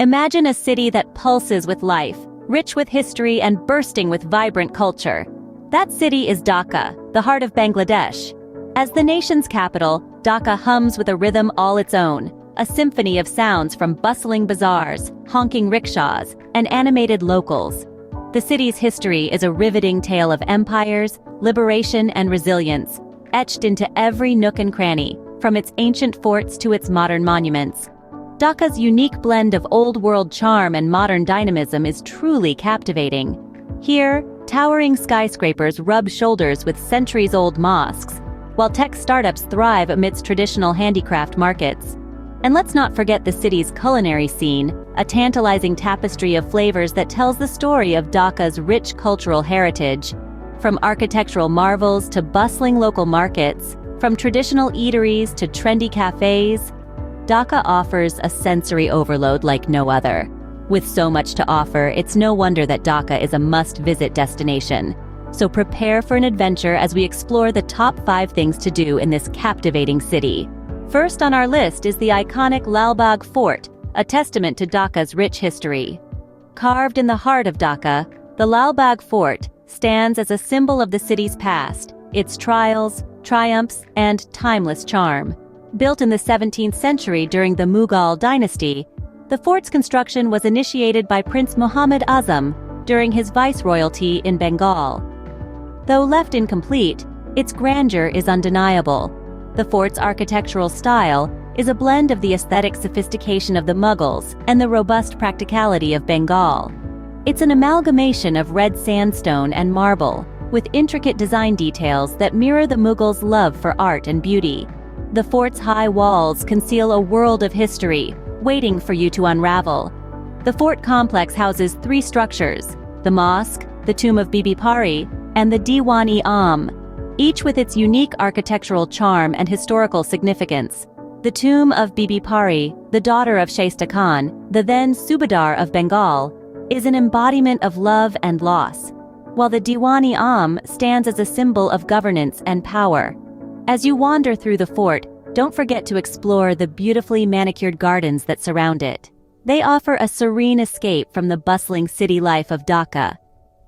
Imagine a city that pulses with life, rich with history and bursting with vibrant culture. That city is Dhaka, the heart of Bangladesh. As the nation's capital, Dhaka hums with a rhythm all its own, a symphony of sounds from bustling bazaars, honking rickshaws, and animated locals. The city's history is a riveting tale of empires, liberation, and resilience, etched into every nook and cranny, from its ancient forts to its modern monuments. Dhaka's unique blend of old-world charm and modern dynamism is truly captivating. Here, towering skyscrapers rub shoulders with centuries-old mosques, while tech startups thrive amidst traditional handicraft markets. And let's not forget the city's culinary scene, a tantalizing tapestry of flavors that tells the story of Dhaka's rich cultural heritage. From architectural marvels to bustling local markets, from traditional eateries to trendy cafes, Dhaka offers a sensory overload like no other. With so much to offer, it's no wonder that Dhaka is a must-visit destination. So prepare for an adventure as we explore the top 5 things to do in this captivating city. First on our list is the iconic Lalbagh Fort, a testament to Dhaka's rich history. Carved in the heart of Dhaka, the Lalbagh Fort stands as a symbol of the city's past, its trials, triumphs, and timeless charm. Built in the 17th century during the Mughal dynasty, the fort's construction was initiated by Prince Muhammad Azam during his viceroyalty in Bengal. Though left incomplete, its grandeur is undeniable. The fort's architectural style is a blend of the aesthetic sophistication of the Mughals and the robust practicality of Bengal. It's an amalgamation of red sandstone and marble, with intricate design details that mirror the Mughals' love for art and beauty. The fort's high walls conceal a world of history, waiting for you to unravel. The fort complex houses 3 structures: the mosque, the tomb of Bibi Pari, and the Diwan-e-Am, each with its unique architectural charm and historical significance. The tomb of Bibi Pari, the daughter of Shaista Khan, the then Subadar of Bengal, is an embodiment of love and loss, while the Diwan-e-Am stands as a symbol of governance and power. As you wander through the fort, don't forget to explore the beautifully manicured gardens that surround it. They offer a serene escape from the bustling city life of Dhaka.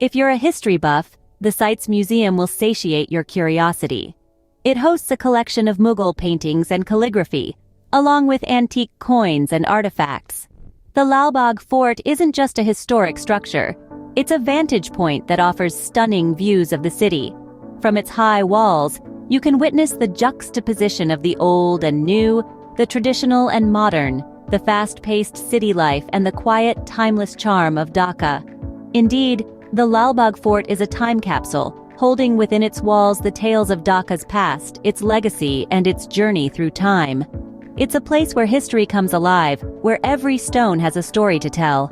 If you're a history buff, the site's museum will satiate your curiosity. It hosts a collection of Mughal paintings and calligraphy, along with antique coins and artifacts. The Lalbagh Fort isn't just a historic structure, it's a vantage point that offers stunning views of the city. From its high walls, you can witness the juxtaposition of the old and new, the traditional and modern, the fast-paced city life and the quiet, timeless charm of Dhaka. Indeed, the Lalbagh Fort is a time capsule, holding within its walls the tales of Dhaka's past, its legacy, and its journey through time. It's a place where history comes alive, where every stone has a story to tell.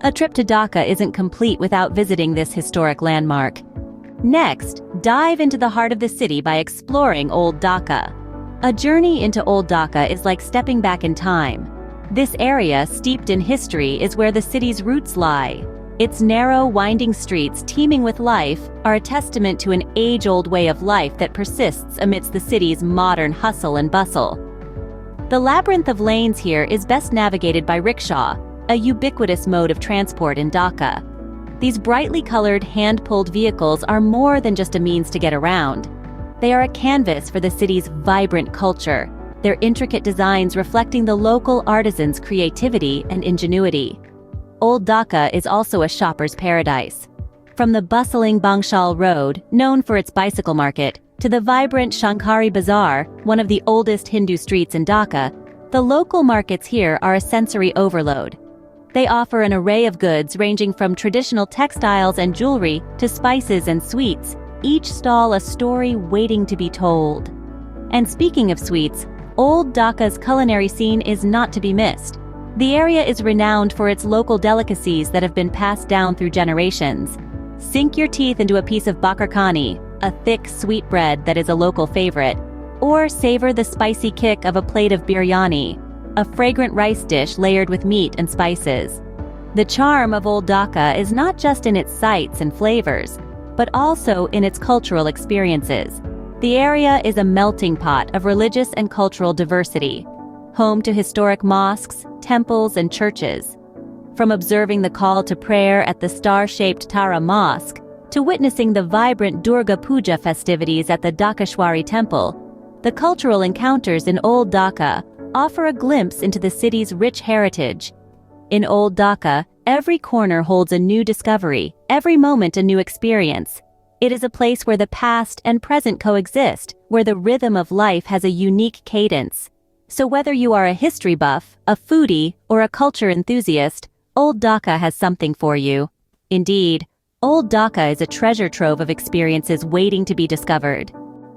A trip to Dhaka isn't complete without visiting this historic landmark. Next, dive into the heart of the city by exploring Old Dhaka. A journey into Old Dhaka is like stepping back in time. This area, steeped in history, is where the city's roots lie. Its narrow, winding streets, teeming with life, are a testament to an age-old way of life that persists amidst the city's modern hustle and bustle. The labyrinth of lanes here is best navigated by rickshaw, a ubiquitous mode of transport in Dhaka. These brightly colored, hand-pulled vehicles are more than just a means to get around. They are a canvas for the city's vibrant culture, their intricate designs reflecting the local artisans' creativity and ingenuity. Old Dhaka is also a shopper's paradise. From the bustling Bangshal Road, known for its bicycle market, to the vibrant Shankari Bazaar, one of the oldest Hindu streets in Dhaka, the local markets here are a sensory overload. They offer an array of goods ranging from traditional textiles and jewelry to spices and sweets, each stall a story waiting to be told. And speaking of sweets, Old Dhaka's culinary scene is not to be missed. The area is renowned for its local delicacies that have been passed down through generations. Sink your teeth into a piece of bakar khani, a thick, sweet bread that is a local favorite, or savor the spicy kick of a plate of biryani, a fragrant rice dish layered with meat and spices. The charm of Old Dhaka is not just in its sights and flavors, but also in its cultural experiences. The area is a melting pot of religious and cultural diversity. home to historic mosques, temples, and churches. From observing the call to prayer at the star-shaped Tara Mosque to witnessing the vibrant Durga Puja festivities at the Dhakeshwari Temple, the cultural encounters in Old Dhaka offer a glimpse into the city's rich heritage. In Old Dhaka, every corner holds a new discovery, every moment a new experience. It is a place where the past and present coexist, where the rhythm of life has a unique cadence. So whether you are a history buff, a foodie, or a culture enthusiast, Old Dhaka has something for you. Indeed, Old Dhaka is a treasure trove of experiences waiting to be discovered.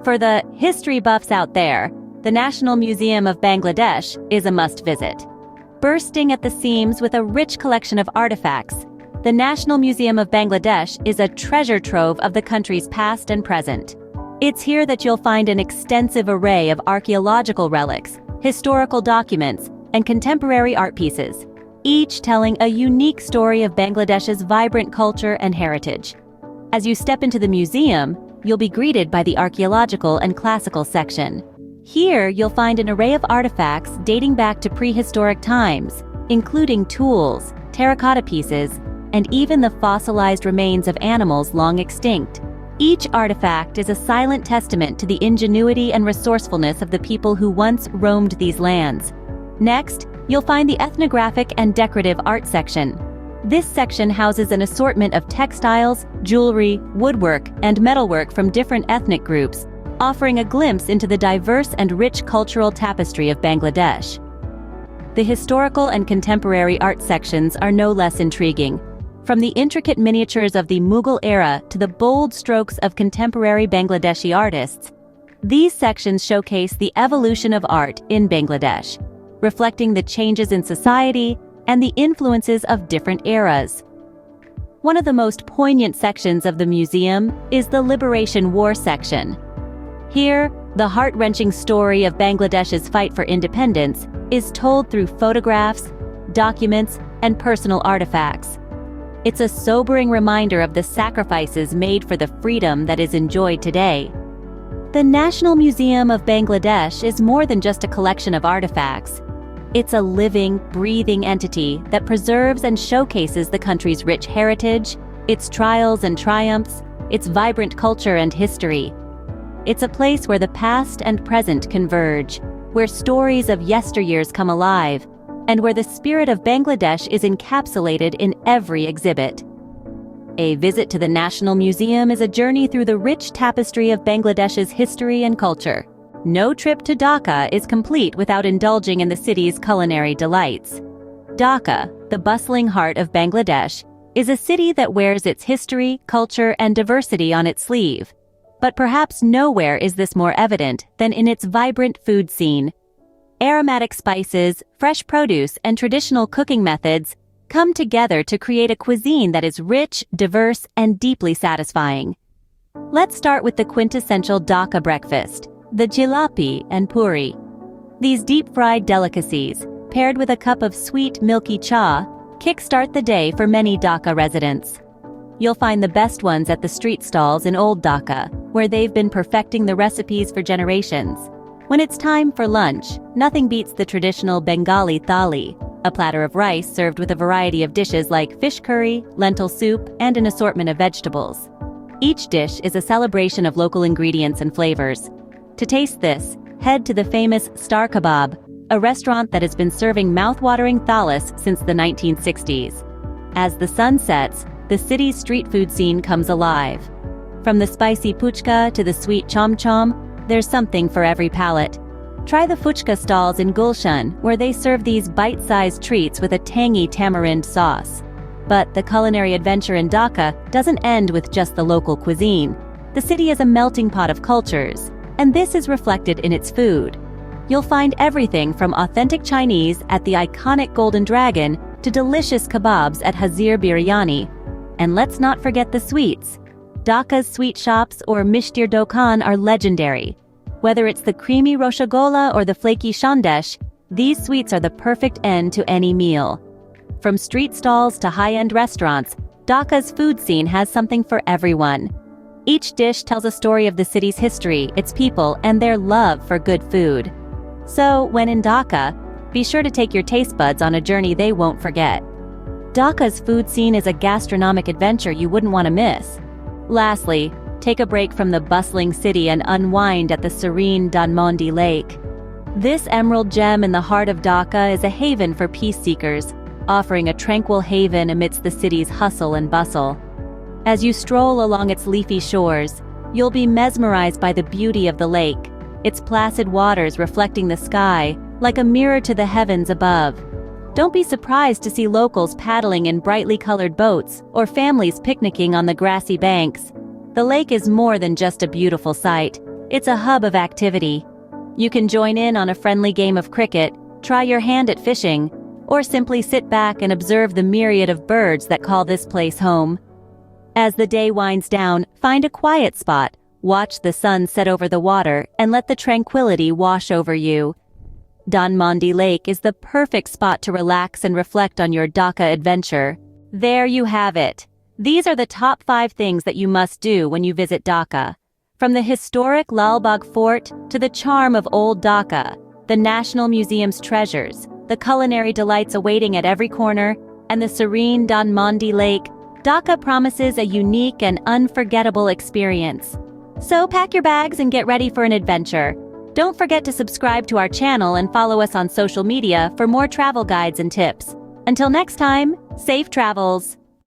For the history buffs out there, the National Museum of Bangladesh is a must-visit. Bursting at the seams with a rich collection of artifacts, the National Museum of Bangladesh is a treasure trove of the country's past and present. It's here that you'll find an extensive array of archaeological relics, historical documents, and contemporary art pieces, each telling a unique story of Bangladesh's vibrant culture and heritage. As you step into the museum, you'll be greeted by the archaeological and classical section. Here, you'll find an array of artifacts dating back to prehistoric times, including tools, terracotta pieces, and even the fossilized remains of animals long extinct. Each artifact is a silent testament to the ingenuity and resourcefulness of the people who once roamed these lands. Next, you'll find the ethnographic and decorative art section. This section houses an assortment of textiles, jewelry, woodwork, and metalwork from different ethnic groups, offering a glimpse into the diverse and rich cultural tapestry of Bangladesh. The historical and contemporary art sections are no less intriguing. From the intricate miniatures of the Mughal era to the bold strokes of contemporary Bangladeshi artists, these sections showcase the evolution of art in Bangladesh, reflecting the changes in society and the influences of different eras. One of the most poignant sections of the museum is the Liberation War section. Here, the heart-wrenching story of Bangladesh's fight for independence is told through photographs, documents, and personal artifacts. It's a sobering reminder of the sacrifices made for the freedom that is enjoyed today. The National Museum of Bangladesh is more than just a collection of artifacts. It's a living, breathing entity that preserves and showcases the country's rich heritage, its trials and triumphs, its vibrant culture and history. It's a place where the past and present converge, where stories of yesteryears come alive, and where the spirit of Bangladesh is encapsulated in every exhibit. A visit to the National Museum is a journey through the rich tapestry of Bangladesh's history and culture. No trip to Dhaka is complete without indulging in the city's culinary delights. Dhaka, the bustling heart of Bangladesh, is a city that wears its history, culture, and diversity on its sleeve. But perhaps nowhere is this more evident than in its vibrant food scene. Aromatic spices, fresh produce, and traditional cooking methods come together to create a cuisine that is rich, diverse, and deeply satisfying. Let's start with the quintessential Dhaka breakfast, the jalapi and puri. These deep-fried delicacies, paired with a cup of sweet, milky cha, kickstart the day for many Dhaka residents. You'll find the best ones at the street stalls in Old Dhaka, where they've been perfecting the recipes for generations. When it's time for lunch, nothing beats the traditional Bengali thali, a platter of rice served with a variety of dishes like fish curry, lentil soup, and an assortment of vegetables. Each dish is a celebration of local ingredients and flavors. To taste this, head to the famous Star Kebab, a restaurant that has been serving mouth-watering thalis since the 1960s. As the sun sets, the city's street food scene comes alive. From the spicy puchka to the sweet chom-chom, there's something for every palate. Try the fuchka stalls in Gulshan, where they serve these bite-sized treats with a tangy tamarind sauce. But the culinary adventure in Dhaka doesn't end with just the local cuisine. The city is a melting pot of cultures, and this is reflected in its food. You'll find everything from authentic Chinese at the iconic Golden Dragon to delicious kebabs at Hazir Biryani. And let's not forget the sweets. Dhaka's sweet shops or Mishtir Dokan are legendary. Whether it's the creamy roshagola or the flaky shandesh, these sweets are the perfect end to any meal. From street stalls to high-end restaurants, Dhaka's food scene has something for everyone. Each dish tells a story of the city's history, its people, and their love for good food. So, when in Dhaka, be sure to take your taste buds on a journey they won't forget. Dhaka's food scene is a gastronomic adventure you wouldn't want to miss. Lastly, take a break from the bustling city and unwind at the serene Dhanmondi Lake. This emerald gem in the heart of Dhaka is a haven for peace seekers, offering a tranquil haven amidst the city's hustle and bustle. As you stroll along its leafy shores, you'll be mesmerized by the beauty of the lake, its placid waters reflecting the sky like a mirror to the heavens above. Don't be surprised to see locals paddling in brightly colored boats or families picnicking on the grassy banks. The lake is more than just a beautiful sight. It's a hub of activity. You can join in on a friendly game of cricket, try your hand at fishing, or simply sit back and observe the myriad of birds that call this place home. As the day winds down, find a quiet spot, watch the sun set over the water, and let the tranquility wash over you. Dhanmondi Lake is the perfect spot to relax and reflect on your Dhaka adventure. There you have it. These are the top 5 things that you must do when you visit Dhaka. From the historic Lalbagh Fort to the charm of Old Dhaka, the National Museum's treasures, the culinary delights awaiting at every corner, and the serene Dhanmondi Lake, Dhaka promises a unique and unforgettable experience. So pack your bags and get ready for an adventure. Don't forget to subscribe to our channel and follow us on social media for more travel guides and tips. Until next time, safe travels!